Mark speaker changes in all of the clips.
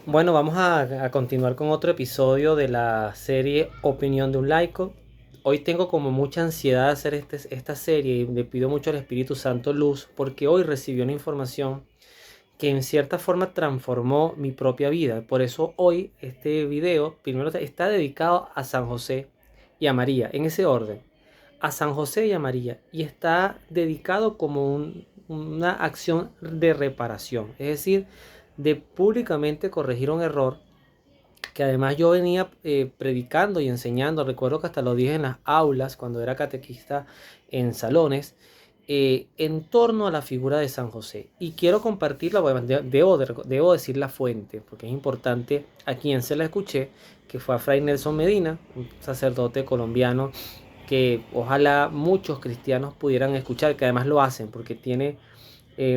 Speaker 1: Bueno, vamos a continuar con otro episodio de la serie Opinión de un laico. Hoy tengo como mucha ansiedad de hacer esta serie y le pido mucho al Espíritu Santo luz porque hoy recibí una información que en cierta forma transformó mi propia vida. Por eso hoy este video primero está dedicado a San José y a María, en ese orden. A San José y a María. Y está dedicado como una acción de reparación. Es decir, de públicamente corregir un error que además yo venía predicando y enseñando. Recuerdo que hasta lo dije en las aulas cuando era catequista en salones, en torno a la figura de San José. Y quiero compartirla, bueno, debo decir la fuente, porque es importante a quien se la escuché, que fue a Fray Nelson Medina, un sacerdote colombiano que ojalá muchos cristianos pudieran escuchar, que además lo hacen, porque tiene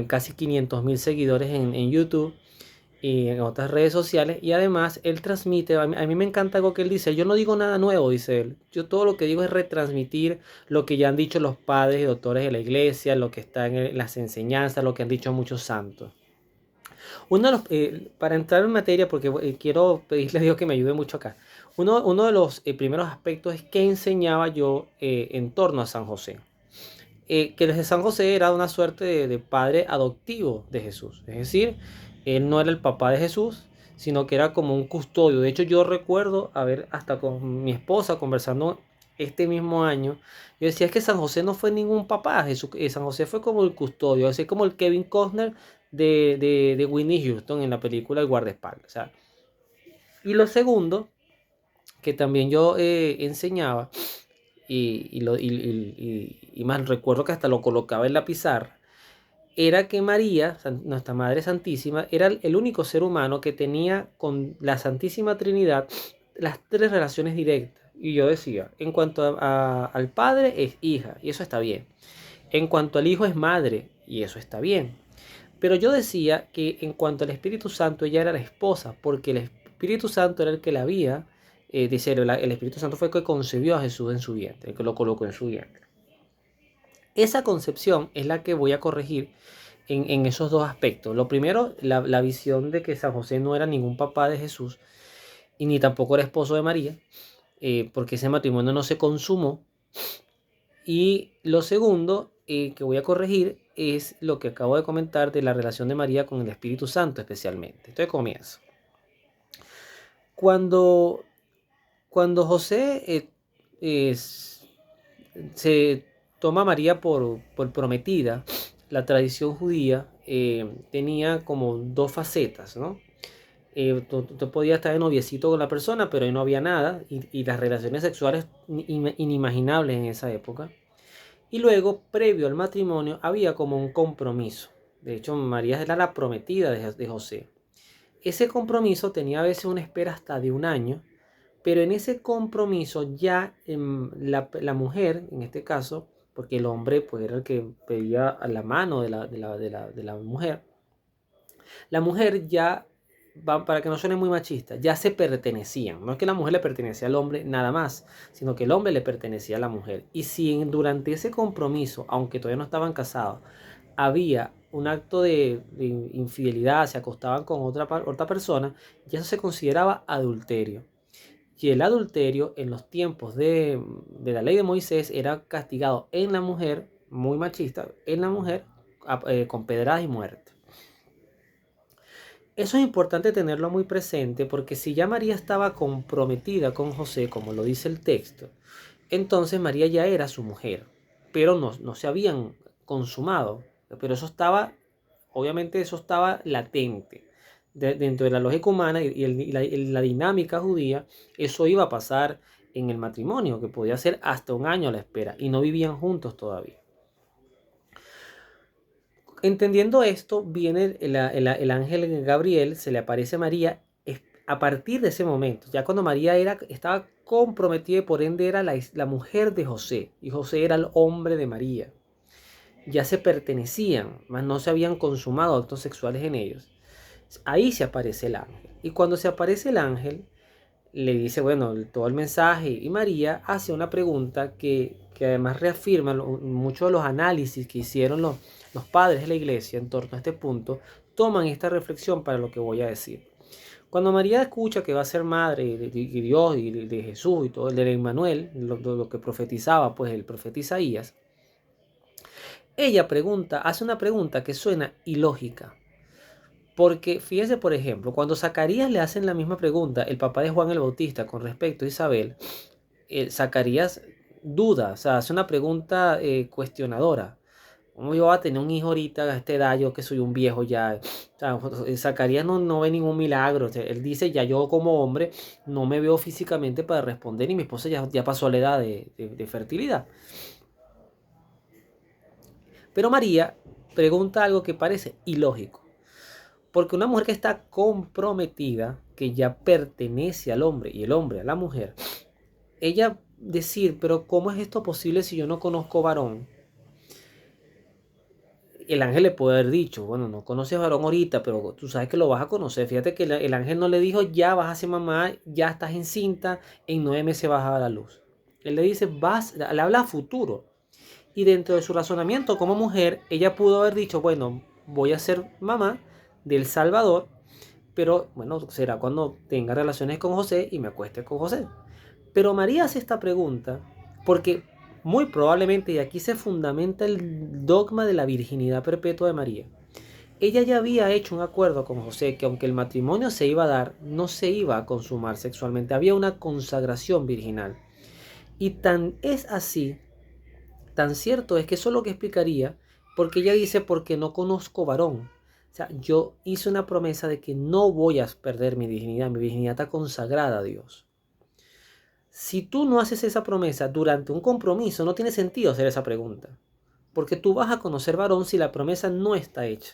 Speaker 1: casi 500.000 seguidores en YouTube y en otras redes sociales. Y además él transmite, a mí me encanta algo que él dice: yo no digo nada nuevo, dice él, yo todo lo que digo es retransmitir lo que ya han dicho los padres y doctores de la iglesia, lo que está en las enseñanzas, lo que han dicho muchos santos. Para entrar en materia, porque quiero pedirle a Dios que me ayude mucho acá, uno de los primeros aspectos es que enseñaba yo en torno a San José. Que San José era una suerte de padre adoptivo de Jesús. Es decir, él no era el papá de Jesús, sino que era como un custodio. De hecho, yo recuerdo haber hasta con mi esposa conversando este mismo año. Yo decía, es que San José no fue ningún papá. San José fue como el custodio, así como el Kevin Costner de Whitney Houston en la película El guardaespaldas. O sea, y lo segundo, que también yo enseñaba, y más recuerdo que hasta lo colocaba en la pizarra, era que María, nuestra Madre Santísima, era el único ser humano que tenía con la Santísima Trinidad las tres relaciones directas. Y yo decía, en cuanto al Padre es hija, y eso está bien. En cuanto al Hijo es madre, y eso está bien. Pero yo decía que en cuanto al Espíritu Santo, ella era la esposa, porque el Espíritu Santo era el que la había, dice, el Espíritu Santo fue el que concebió a Jesús en su vientre, el que lo colocó en su vientre. Esa concepción es la que voy a corregir en esos dos aspectos. Lo primero, la visión de que San José no era ningún papá de Jesús y ni tampoco era esposo de María, porque ese matrimonio no se consumó. Y lo segundo que voy a corregir es lo que acabo de comentar de la relación de María con el Espíritu Santo especialmente. Entonces comienzo. Cuando, cuando José se toma a María por prometida, la tradición judía tenía como dos facetas, ¿no? Tú podías estar de noviecito con la persona, pero ahí no había nada, y las relaciones sexuales inimaginables en esa época. Y luego, previo al matrimonio, había como un compromiso. De hecho, María era la prometida de José. Ese compromiso tenía a veces una espera hasta de un año, pero en ese compromiso ya la mujer, en este caso, porque el hombre pues, era el que pedía a la mano de la mujer, la mujer ya, para que no suene muy machista, ya se pertenecían. No es que la mujer le pertenecía al hombre nada más, sino que el hombre le pertenecía a la mujer. Y si durante ese compromiso, aunque todavía no estaban casados, había un acto de infidelidad, se acostaban con otra persona, ya eso se consideraba adulterio. Y el adulterio en los tiempos de la ley de Moisés era castigado en la mujer, muy machista, en la mujer con pedradas y muerte. Eso es importante tenerlo muy presente porque si ya María estaba comprometida con José, como lo dice el texto, entonces María ya era su mujer, pero no se habían consumado. Pero eso estaba, obviamente eso estaba latente. Dentro de la lógica humana y la dinámica judía, eso iba a pasar en el matrimonio, que podía ser hasta un año a la espera, y no vivían juntos todavía. Entendiendo esto, viene el ángel Gabriel, se le aparece a María a partir de ese momento, ya cuando María estaba comprometida y por ende era la mujer de José, y José era el hombre de María. Ya se pertenecían, mas no se habían consumado actos sexuales en ellos. Ahí se aparece el ángel. Y cuando se aparece el ángel, le dice, bueno, todo el mensaje, y María hace una pregunta que además reafirma muchos de los análisis que hicieron los padres de la iglesia en torno a este punto, toman esta reflexión para lo que voy a decir. Cuando María escucha que va a ser madre de Dios y de Jesús y todo, el de Emmanuel, lo que profetizaba pues el profeta Isaías, ella hace una pregunta que suena ilógica. Porque fíjese, por ejemplo, cuando Zacarías le hacen la misma pregunta, el papá de Juan el Bautista, con respecto a Isabel, Zacarías duda, o sea, hace una pregunta cuestionadora. ¿Cómo yo voy a tener un hijo ahorita a esta edad, yo que soy un viejo ya? O sea, Zacarías no ve ningún milagro. O sea, él dice, ya yo como hombre no me veo físicamente para responder y mi esposa ya pasó la edad de fertilidad. Pero María pregunta algo que parece ilógico. Porque una mujer que está comprometida, que ya pertenece al hombre y el hombre a la mujer, ella decir, pero ¿cómo es esto posible si yo no conozco varón? El ángel le puede haber dicho, bueno, no conoces varón ahorita, pero tú sabes que lo vas a conocer. Fíjate que el ángel no le dijo, ya vas a ser mamá, ya estás encinta, en 9 meses vas a dar a luz. Él le dice, le habla a futuro. Y dentro de su razonamiento como mujer, ella pudo haber dicho, bueno, voy a ser mamá del Salvador, pero bueno, será cuando tenga relaciones con José y me acueste con José. Pero María hace esta pregunta porque muy probablemente, y aquí se fundamenta el dogma de la virginidad perpetua de María, ella ya había hecho un acuerdo con José que aunque el matrimonio se iba a dar, no se iba a consumar sexualmente, había una consagración virginal. Y tan es así, tan cierto es que eso es lo que explicaría, porque ella dice, porque no conozco varón. O sea, yo hice una promesa de que no voy a perder mi virginidad está consagrada a Dios. Si tú no haces esa promesa durante un compromiso, no tiene sentido hacer esa pregunta, porque tú vas a conocer varón si la promesa no está hecha.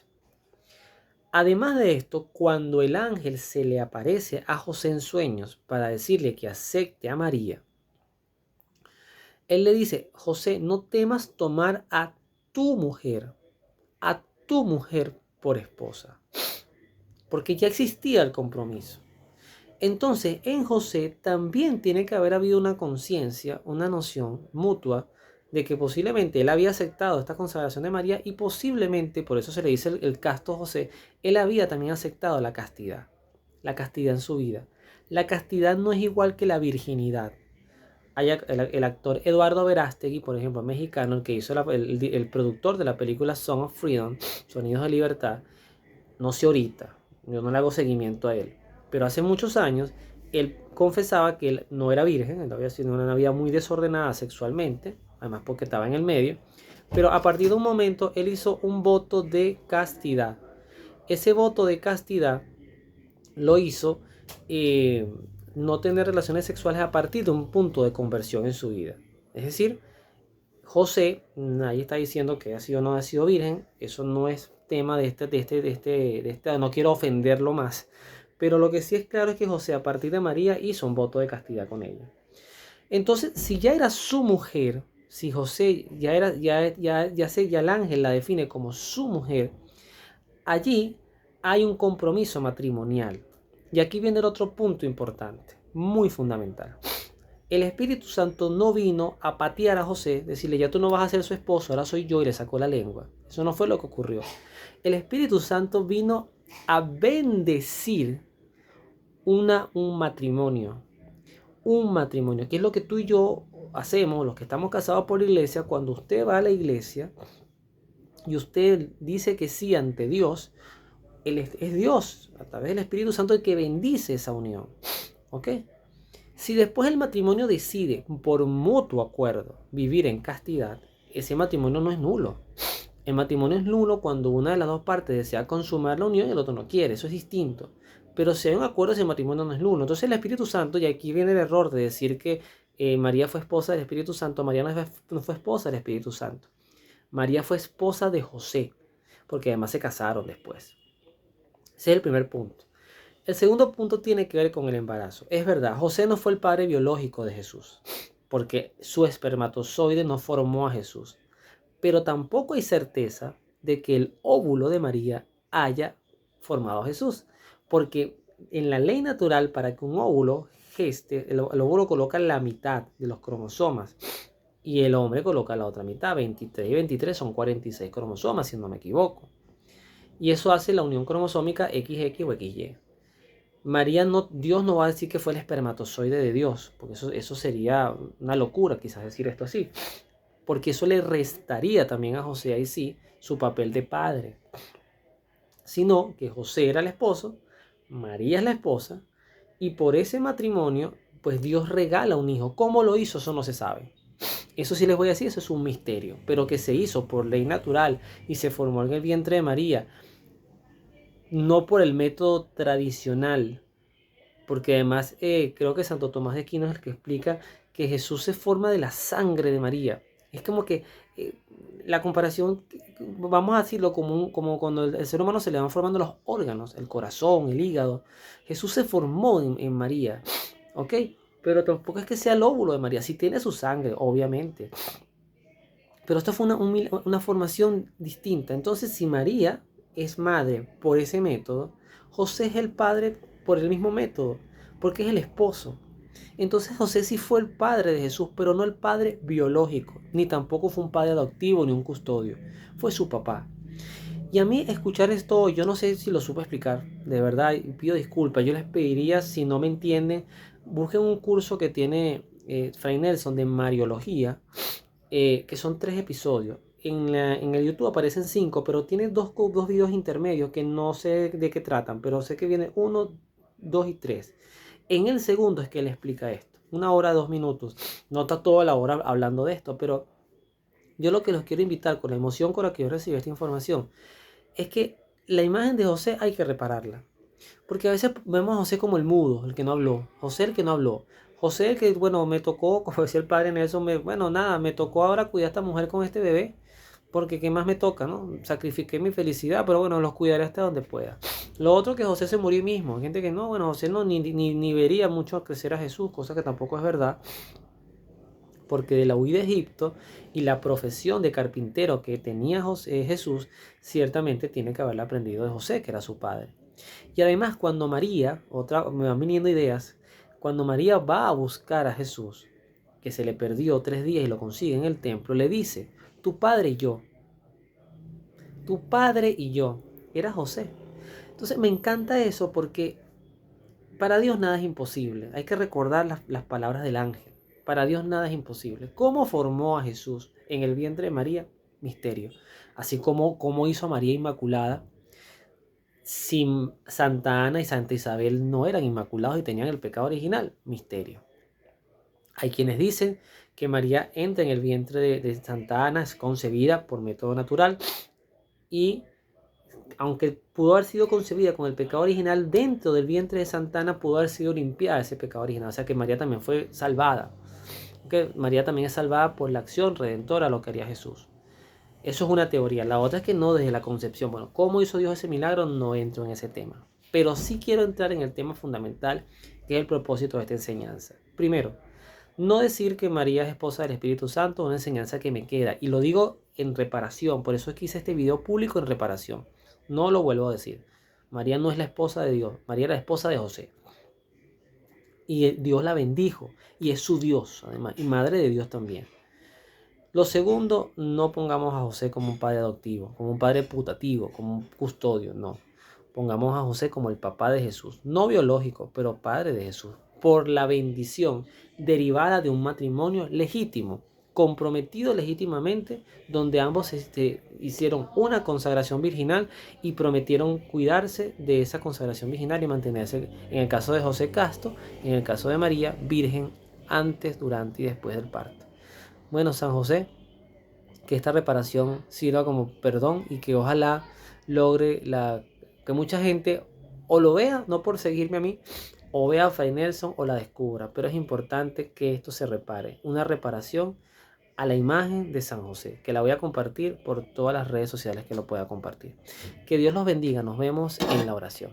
Speaker 1: Además de esto, cuando el ángel se le aparece a José en sueños para decirle que acepte a María, él le dice, José, no temas tomar a tu mujer por esposa, porque ya existía el compromiso. Entonces, en José también tiene que haber habido una conciencia, una noción mutua de que posiblemente él había aceptado esta consagración de María y posiblemente, por eso se le dice el casto José, él había también aceptado la castidad en su vida. La castidad no es igual que la virginidad. El actor Eduardo Verástegui, por ejemplo, mexicano, el que hizo el productor de la película Song of Freedom, Sonidos de Libertad, no sé ahorita, yo no le hago seguimiento a él, pero hace muchos años él confesaba que él no era virgen, él había sido una vida muy desordenada sexualmente, además porque estaba en el medio, pero a partir de un momento él hizo un voto de castidad. Ese voto de castidad lo hizo no tener relaciones sexuales a partir de un punto de conversión en su vida. Es decir, José, nadie está diciendo que ha sido o no ha sido virgen, eso no es tema no quiero ofenderlo más, pero lo que sí es claro es que José a partir de María hizo un voto de castidad con ella. Entonces, si ya era su mujer, si José ya era, ya el ángel la define como su mujer, allí hay un compromiso matrimonial. Y aquí viene el otro punto importante, muy fundamental. El Espíritu Santo no vino a patear a José, decirle, ya tú no vas a ser su esposo, ahora soy yo, y le sacó la lengua. Eso no fue lo que ocurrió. El Espíritu Santo vino a bendecir un matrimonio. Un matrimonio, que es lo que tú y yo hacemos, los que estamos casados por la iglesia. Cuando usted va a la iglesia y usted dice que sí ante Dios, es Dios, a través del Espíritu Santo, el que bendice esa unión. ¿Ok? Si después el matrimonio decide, por mutuo acuerdo, vivir en castidad, ese matrimonio no es nulo. El matrimonio es nulo cuando una de las dos partes desea consumar la unión y el otro no quiere. Eso es distinto. Pero si hay un acuerdo, ese matrimonio no es nulo. Entonces el Espíritu Santo, y aquí viene el error de decir que María fue esposa del Espíritu Santo. María no fue esposa del Espíritu Santo. María fue esposa de José, porque además se casaron después. Ese es el primer punto. El segundo punto tiene que ver con el embarazo. Es verdad, José no fue el padre biológico de Jesús, porque su espermatozoide no formó a Jesús. Pero tampoco hay certeza de que el óvulo de María haya formado a Jesús, porque en la ley natural, para que un óvulo geste, el óvulo coloca la mitad de los cromosomas y el hombre coloca la otra mitad. 23 y 23 son 46 cromosomas, si no me equivoco. Y eso hace la unión cromosómica XX o XY. María no, Dios no va a decir que fue el espermatozoide de Dios, porque eso sería una locura quizás decir esto así, porque eso le restaría también a José ahí sí su papel de padre, sino que José era el esposo, María es la esposa, y por ese matrimonio, pues Dios regala un hijo. ¿Cómo lo hizo? Eso no se sabe. Eso sí les voy a decir, eso es un misterio, pero que se hizo por ley natural y se formó en el vientre de María, no por el método tradicional, porque además creo que Santo Tomás de Aquino es el que explica que Jesús se forma de la sangre de María. Es como que eh, la comparación, vamos a decirlo como cuando el ser humano se le van formando los órganos, el corazón, el hígado. Jesús se formó en María, ¿ok? Pero tampoco es que sea el óvulo de María, sí tiene su sangre, obviamente. Pero esto fue una formación distinta. Entonces, si María es madre por ese método, José es el padre por el mismo método, porque es el esposo. Entonces José sí fue el padre de Jesús, pero no el padre biológico, ni tampoco fue un padre adoptivo ni un custodio. Fue su papá. Y a mí escuchar esto, yo no sé si lo supe explicar, de verdad, y pido disculpas. Yo les pediría, si no me entienden, busquen un curso que tiene Fray Nelson de Mariología, que son 3 episodios. En el YouTube aparecen 5, pero tiene dos videos intermedios que no sé de qué tratan, pero sé que viene 1, 2 y 3. En el segundo es que él explica esto. 1 hora, 2 minutos. No está toda la hora hablando de esto, pero yo lo que los quiero invitar con la emoción con la que yo recibí esta información es que la imagen de José hay que repararla. Porque a veces vemos a José como el mudo, el que no habló. José el que no habló. José el que, bueno, me tocó, como decía el padre Nelson, bueno, nada, me tocó ahora cuidar a esta mujer con este bebé. Porque qué más me toca, ¿no? Sacrifiqué mi felicidad, pero bueno, los cuidaré hasta donde pueda. Lo otro que José se murió mismo. Hay gente que no, bueno, José no ni vería mucho crecer a Jesús, cosa que tampoco es verdad. Porque de la huida de Egipto y la profesión de carpintero que tenía Jesús, ciertamente tiene que haberla aprendido de José, que era su padre. Y además cuando María, me van viniendo ideas, cuando María va a buscar a Jesús, que se le perdió 3 días y lo consigue en el templo, le dice, tu padre y yo, era José. Entonces me encanta eso porque para Dios nada es imposible. Hay que recordar las palabras del ángel. Para Dios nada es imposible. ¿Cómo formó a Jesús en el vientre de María? Misterio. Así como hizo a María Inmaculada, si Santa Ana y Santa Isabel no eran inmaculados y tenían el pecado original, misterio. Hay quienes dicen que María entra en el vientre de Santa Ana, es concebida por método natural y aunque pudo haber sido concebida con el pecado original dentro del vientre de Santa Ana, pudo haber sido limpiada ese pecado original. O sea que María también fue salvada. Que María también es salvada por la acción redentora, lo que haría Jesús. Eso es una teoría. La otra es que no desde la concepción. Bueno, ¿cómo hizo Dios ese milagro? No entro en ese tema. Pero sí quiero entrar en el tema fundamental, que es el propósito de esta enseñanza. Primero, no decir que María es esposa del Espíritu Santo es una enseñanza que me queda. Y lo digo en reparación. Por eso es que hice este video público en reparación. No lo vuelvo a decir. María no es la esposa de Dios. María era la esposa de José. Y Dios la bendijo. Y es su Dios, además. Y madre de Dios también. Lo segundo, no pongamos a José como un padre adoptivo, como un padre putativo, como un custodio, no. Pongamos a José como el papá de Jesús, no biológico, pero padre de Jesús, por la bendición derivada de un matrimonio legítimo, comprometido legítimamente, donde ambos hicieron una consagración virginal y prometieron cuidarse de esa consagración virginal y mantenerse, en el caso de José casto, en el caso de María, virgen antes, durante y después del parto. Bueno, San José, que esta reparación sirva como perdón y que ojalá logre que mucha gente o lo vea, no por seguirme a mí, o vea a Fray Nelson o la descubra. Pero es importante que esto se repare. Una reparación a la imagen de San José, que la voy a compartir por todas las redes sociales que lo pueda compartir. Que Dios los bendiga. Nos vemos en la oración.